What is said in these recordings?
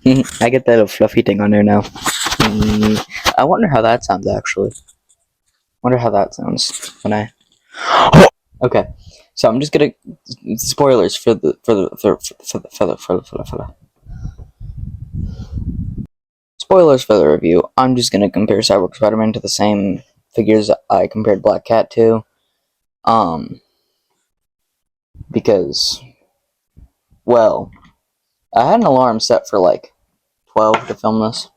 I get that little fluffy thing on there now. I wonder how that sounds actually. Wonder how that sounds when I. Okay, so I'm just gonna spoilers for the spoilers for the review. I'm just gonna compare Cyborg Spider-Man to the same figures I compared Black Cat to, because, well, I had an alarm set for like 12 to film this.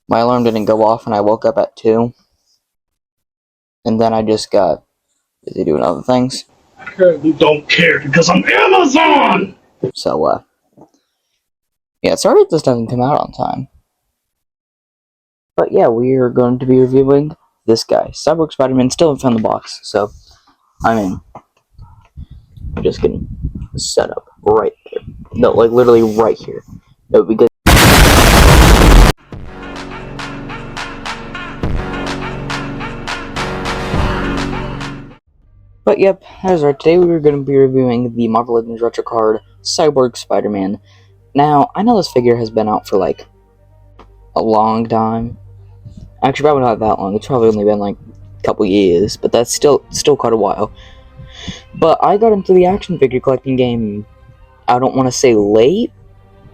My alarm didn't go off and I woke up at 2. And then I just got busy doing other things. I currently don't care because I'm Amazon! So, yeah, sorry if this doesn't come out on time. But yeah, we are going to be reviewing this guy. Cyborg Spider-Man still haven't found the box, so I'm in. I'm just getting set up right there. No, like literally right here. No, because. But yep, that's right. Today we are going to be reviewing the Marvel Legends Retro Card Cyborg Spider-Man. Now, I know this figure has been out for like a long time. Actually, probably not that long. It's probably only been like a couple years, but that's still quite a while. But I got into the action figure collecting game, I don't want to say late,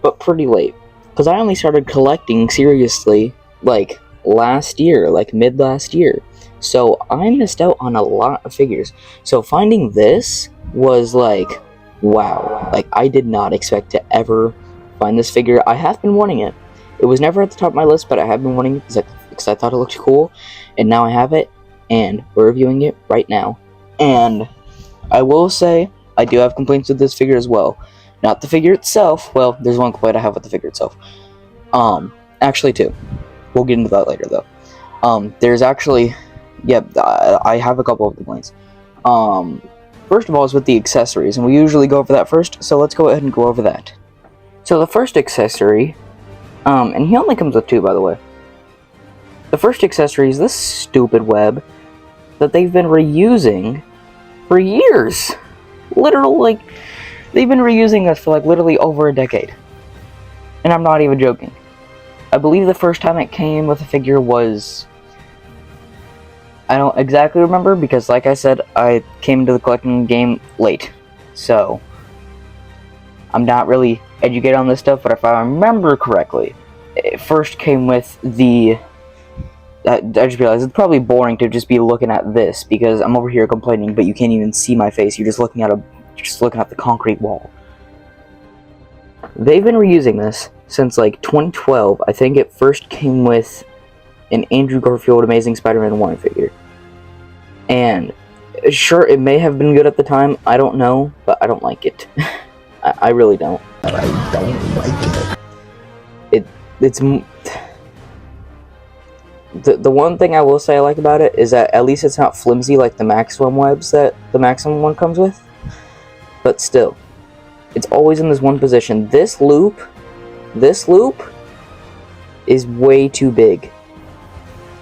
but pretty late. Because I only started collecting seriously like last year, like mid last year. So I missed out on a lot of figures. So finding this was like, wow. Like, I did not expect to ever find this figure. I have been wanting it. It was never at the top of my list, but I have been wanting it because I thought it looked cool. And now I have it, and we're reviewing it right now. And I will say, I do have complaints with this figure as well. Not the figure itself. Well, there's one complaint I have with the figure itself. Actually two. We'll get into that later, though. There's actually... yeah, I have a couple of complaints. First of all is with the accessories, and we usually go over that first, so let's go ahead and go over that. So the first accessory, and he only comes with 2, by the way. The first accessory is this stupid web that they've been reusing for years. Literally, like, they've been reusing this for, like, literally over a decade. And I'm not even joking. I believe the first time it came with a figure was... I don't exactly remember, because like I said, I came to the collecting game late. So, I'm not really educated on this stuff, but if I remember correctly, it first came with the... I just realized it's probably boring to just be looking at this, because I'm over here complaining, but you can't even see my face. You're just looking at the concrete wall. They've been reusing this since like 2012. I think it first came with an Andrew Garfield Amazing Spider-Man 1 figure. And sure, it may have been good at the time. I don't know, but I don't like it. I really don't. I don't like it. It's. The one thing I will say I like about it is that at least it's not flimsy like the Maximum webs that the Maximum one comes with. But still, it's always in this one position. This loop is way too big.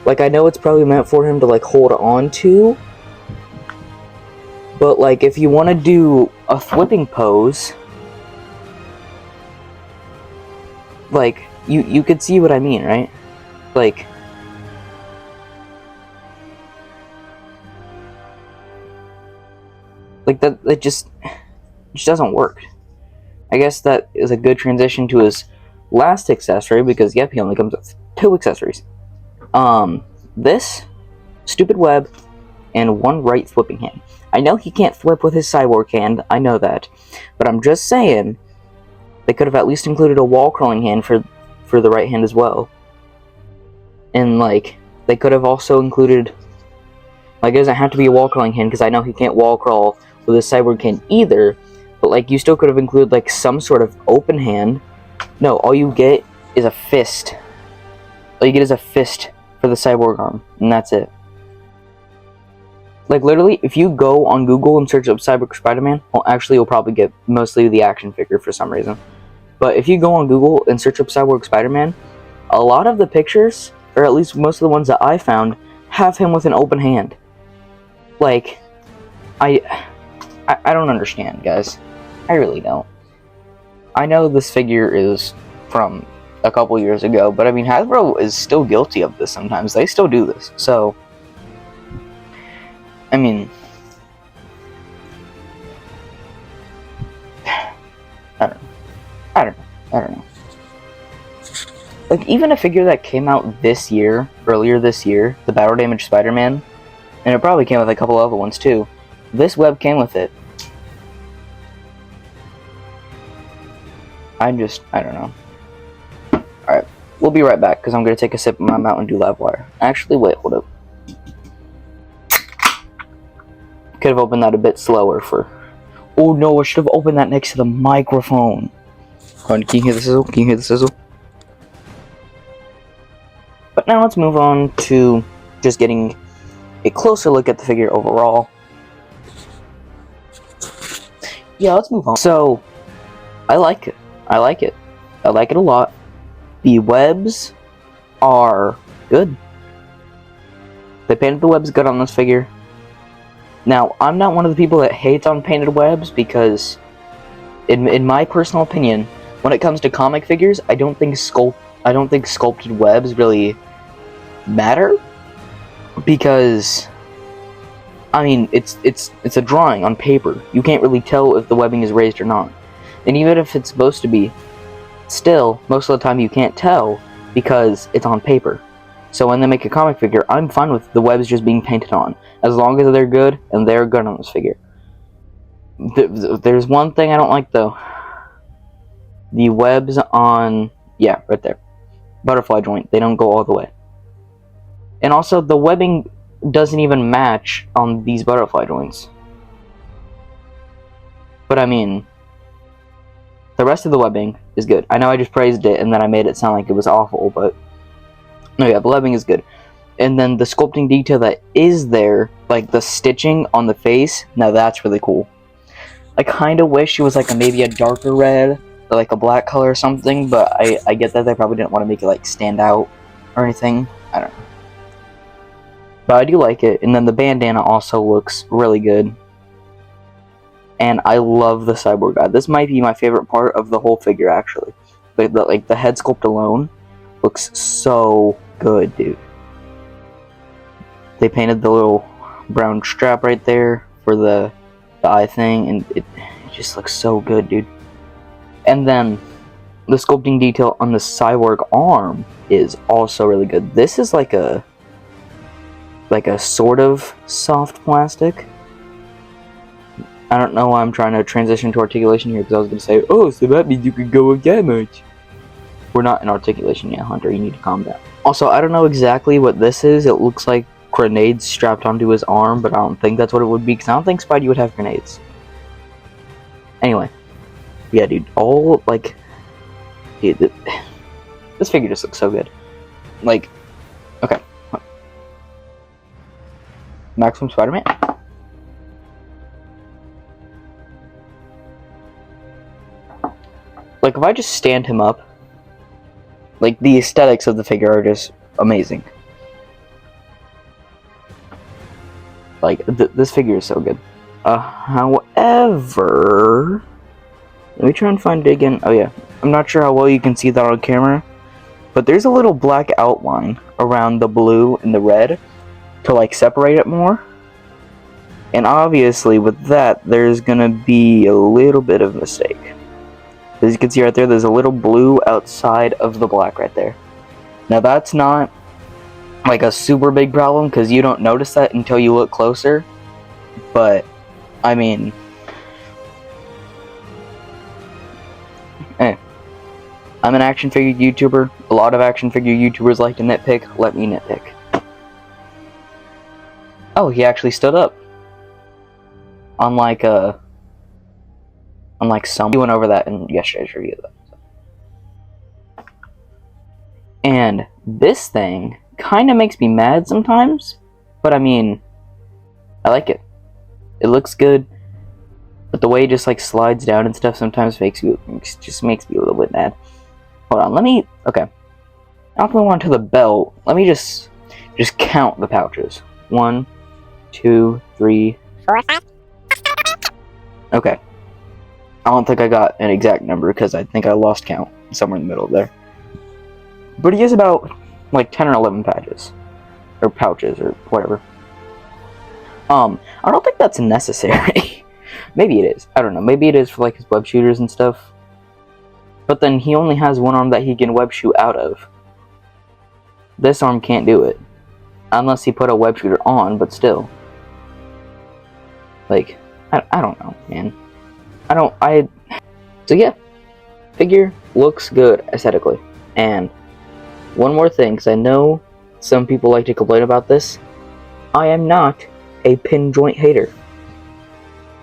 Like, I know it's probably meant for him to, like, hold on to, but, like, if you want to do a flipping pose, like, you could see what I mean, right? Like, that, it just doesn't work. I guess that is a good transition to his last accessory, because, yep, he only comes with 2 accessories. This stupid web and 1 right flipping hand. I know he can't flip with his cyborg hand, I know that, but I'm just saying they could have at least included a wall crawling hand for the right hand as well. And like, they could have also included, like, it doesn't have to be a wall crawling hand, because I know he can't wall crawl with his cyborg hand either, but like, you still could have included like some sort of open hand. No, all you get is a fist. All you get is a fist for the cyborg arm, and that's it. Like, literally, if you go on Google and search up Cyborg Spider-Man, well, actually, you'll probably get mostly the action figure for some reason. But if you go on Google and search up Cyborg Spider-Man, a lot of the pictures, or at least most of the ones that I found, have him with an open hand. Like, I don't understand, guys. I really don't. I know this figure is from a couple years ago, but I mean, Hasbro is still guilty of this sometimes. They still do this. So, I mean, I don't know. Like, even a figure that came out earlier this year, the Battle Damage Spider-Man, and it probably came with a couple other ones too. This web came with it. I don't know. Alright, we'll be right back, because I'm going to take a sip of my Mountain Dew Live Wire. Actually, wait, hold up. Could have opened that a bit slower for... Oh no, I should have opened that next to the microphone. Hold on, can you hear the sizzle? Can you hear the sizzle? But now let's move on to just getting a closer look at the figure overall. Yeah, let's move on. So, I like it. I like it a lot. The webs are good. They painted the webs good on this figure. Now, I'm not one of the people that hates on painted webs because, in my personal opinion, when it comes to comic figures, I don't think sculpted webs really matter, because, I mean, it's a drawing on paper. You can't really tell if the webbing is raised or not. And even if it's supposed to be, still, most of the time you can't tell because it's on paper. So when they make a comic figure, I'm fine with the webs just being painted on, as long as they're good, and they're good on this figure. There's one thing I don't like, though. The webs on... yeah, right there. Butterfly joint. They don't go all the way. And also, the webbing doesn't even match on these butterfly joints. But I mean... the rest of the webbing is good. I know I just praised it, and then I made it sound like it was awful, but... no, yeah, the webbing is good. And then the sculpting detail that is there, like the stitching on the face, now that's really cool. I kind of wish it was like maybe a darker red, or like a black color or something, but I get that they probably didn't want to make it like stand out or anything. I don't know. But I do like it, and then the bandana also looks really good. And I love the cyborg guy. This might be my favorite part of the whole figure, actually. Like the head sculpt alone looks so good, dude. They painted the little brown strap right there for the eye thing, and it just looks so good, dude. And then the sculpting detail on the cyborg arm is also really good. This is like a sort of soft plastic. I don't know why I'm trying to transition to articulation here, because I was going to say, oh, so that means you could go with that much. We're not in articulation yet, Hunter. You need to calm down. Also, I don't know exactly what this is. It looks like grenades strapped onto his arm, but I don't think that's what it would be, because I don't think Spidey would have grenades. Anyway. Yeah, dude. All, like... dude, this figure just looks so good. Like, okay. Maximum Spider-Man? Like, if I just stand him up, like, the aesthetics of the figure are just amazing. Like, this figure is so good. However... let me try and find it again. Oh, yeah. I'm not sure how well you can see that on camera, but there's a little black outline around the blue and the red to, like, separate it more. And obviously, with that, there's gonna be a little bit of a mistake. As you can see right there, there's a little blue outside of the black right there. Now that's not like a super big problem, because you don't notice that until you look closer. But, I mean... I'm an action figure YouTuber. A lot of action figure YouTubers like to nitpick. Let me nitpick. Oh, he actually stood up. Unlike some... we went over that in yesterday's review, though. And this thing kind of makes me mad sometimes, but I mean, I like it. It looks good, but the way it just like slides down and stuff sometimes just makes me a little bit mad. Hold on, let me... okay. Now if we want to the belt, let me just count the pouches. 1, 2, 3, 4, 5. Okay. I don't think I got an exact number because I think I lost count somewhere in the middle there. But he has about like 10 or 11 patches. Or pouches, or whatever. I don't think that's necessary. Maybe it is. I don't know. Maybe it is for like his web shooters and stuff. But then he only has one arm that he can web shoot out of. This arm can't do it. Unless he put a web shooter on, but still. Like, I don't know, man. So yeah. Figure looks good aesthetically. And one more thing, because I know some people like to complain about this. I am not a pin joint hater.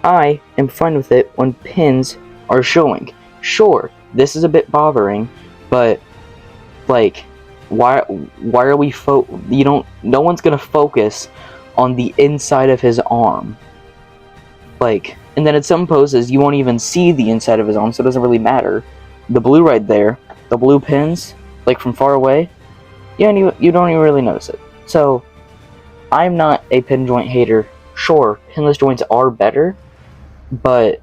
I am fine with it when pins are showing. Sure, this is a bit bothering, but like, why are we no one's gonna focus on the inside of his arm. Like, and then at some poses you won't even see the inside of his arm, so it doesn't really matter. The blue right there, the blue pins, like from far away, you don't even really notice it. So, I'm not a pin joint hater. Sure, pinless joints are better, but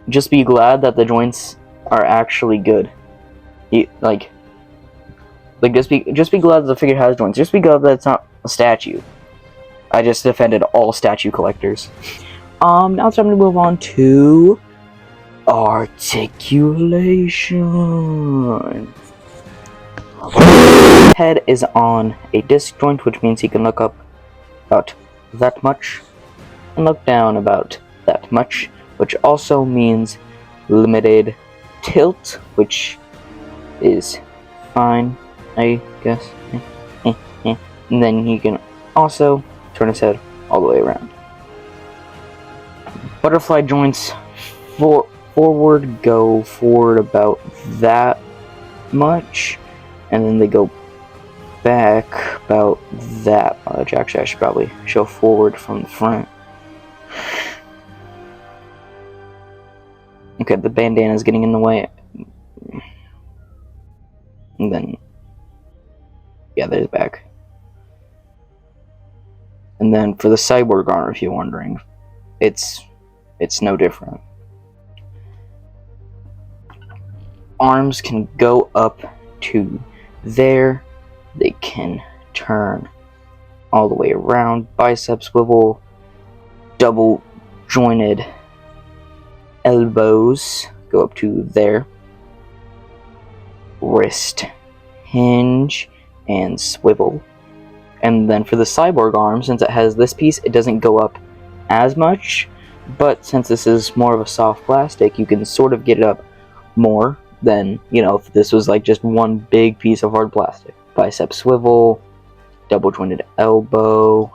just be glad that the joints are actually good. Just be glad that the figure has joints. Just be glad that it's not a statue. I just defended all statue collectors. Now it's time to move on to articulation. Head is on a disc joint, which means he can look up about that much and look down about that much, which also means limited tilt, which is fine, I guess. And then he can also turn his head all the way around. Butterfly joints forward go forward about that much, and then they go back about that much. Actually, I should probably show forward from the front. Okay, the bandana is getting in the way. And then, yeah, there's back. And then for the cyborg arm, if you're wondering, it's no different. Arms can go up to there. They can turn all the way around. Bicep swivel. Double jointed elbows go up to there. Wrist hinge and swivel. And then for the cyborg arm, since it has this piece, it doesn't go up as much, but since this is more of a soft plastic, you can sort of get it up more than, if this was like just one big piece of hard plastic. Bicep swivel, double jointed elbow,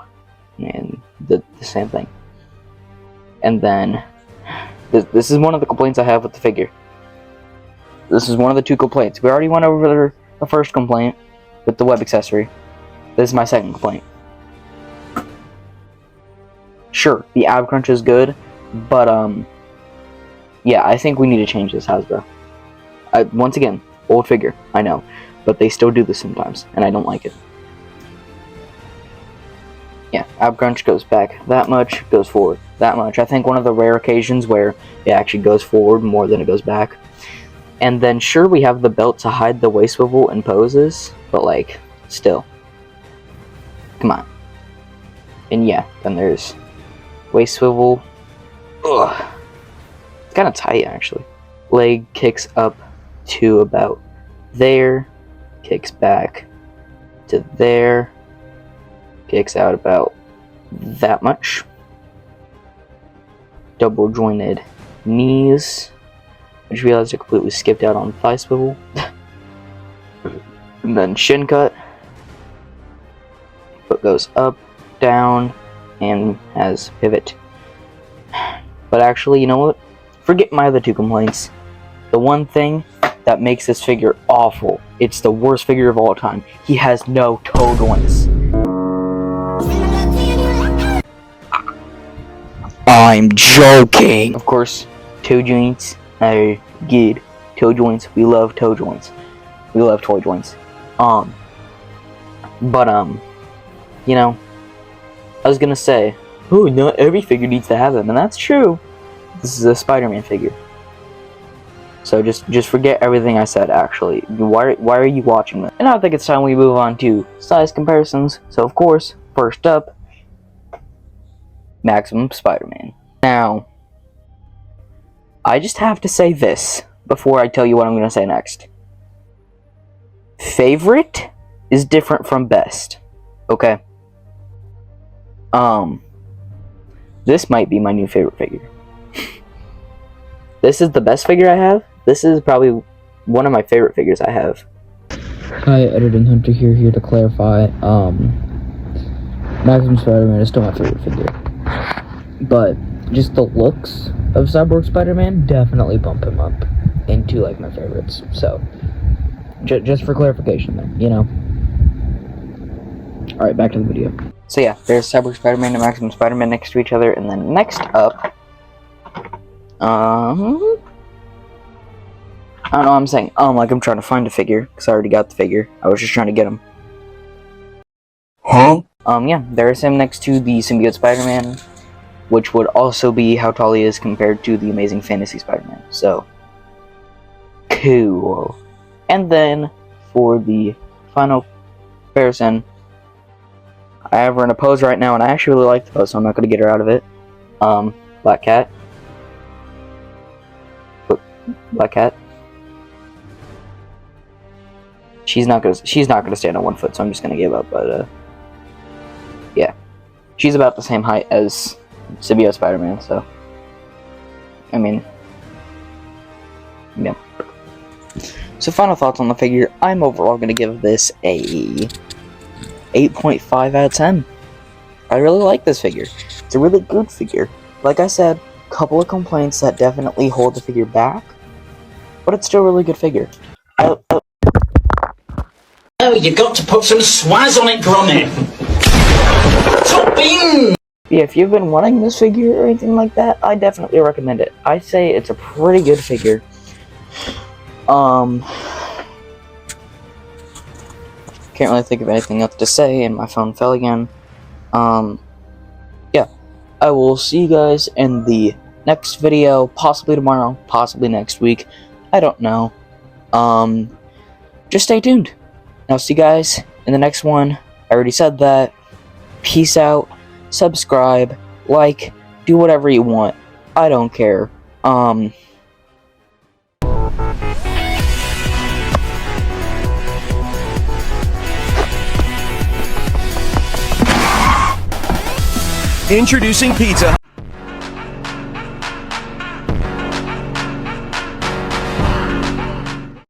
and the same thing. And then this is one of the complaints I have with the figure. This is one of the two complaints. We already went over the first complaint with the web accessory. This is my second complaint. Sure, the ab crunch is good, but yeah, I think we need to change this Hasbro. Once again, old figure, I know, but they still do this sometimes, and I don't like it. Yeah, ab crunch goes back that much, goes forward that much. I think one of the rare occasions where it actually goes forward more than it goes back. And then sure, we have the belt to hide the waist swivel in poses, but like, still. Come on. And yeah, then there's waist swivel. Ugh. It's kind of tight, actually. Leg kicks up to about there. Kicks back to there. Kicks out about that much. Double jointed knees. I just realized I completely skipped out on thigh swivel. And then shin cut. Foot goes up, down, and has pivot. But actually, you know what? Forget my other two complaints. The one thing that makes this figure awful, it's the worst figure of all time. He has no toe joints. I'm joking! Of course, toe joints are good. Toe joints, we love toe joints. We love toy joints. You know, I was gonna say, oh, not every figure needs to have them, and that's true. This is a Spider-Man figure. So just forget everything I said, actually. Why are you watching this? And I think it's time we move on to size comparisons. So, of course, first up, Maximum Spider-Man. Now, I just have to say this before I tell you what I'm going to say next. Favorite is different from best. Okay? This might be my new favorite figure. This is the best figure I have. This is probably one of my favorite figures I have. Hi, Editing Hunter here to clarify. Maximum Spider-Man is still my favorite figure. But just the looks of Cyborg Spider-Man definitely bump him up into, like, my favorites. So, just for clarification there, you know? Alright, back to the video. So yeah, there's Cyborg Spider-Man and Maximum Spider-Man next to each other, and then next up, I don't know what I'm saying, like I'm trying to find a figure, because I already got the figure. I was just trying to get him. Huh? Yeah, there's him next to the Symbiote Spider-Man, which would also be how tall he is compared to the Amazing Fantasy Spider-Man, so, cool. And then, for the final comparison, I have her in a pose right now, and I actually really like the pose, so I'm not going to get her out of it. Black Cat. Black Cat. She's not gonna stand on one foot, so I'm just gonna give up. But yeah, she's about the same height as Symbiote Spider-Man. So, I mean, yeah. So, final thoughts on the figure. I'm overall gonna give this a 8.5 out of 10. I really like this figure. It's a really good figure. Like I said, a couple of complaints that definitely hold the figure back, but it's still a really good figure. Oh, you've got to put some swaz on it, Gromit. Topping! Yeah, if you've been wanting this figure or anything like that, I definitely recommend it. I say it's a pretty good figure. Can't really think of anything else to say, and my phone fell again. Yeah. I will see you guys in the next video, possibly tomorrow, possibly next week. I don't know. Just stay tuned. I'll see you guys in the next one. I already said that. Peace out. Subscribe. Like. Do whatever you want. I don't care. Introducing pizza.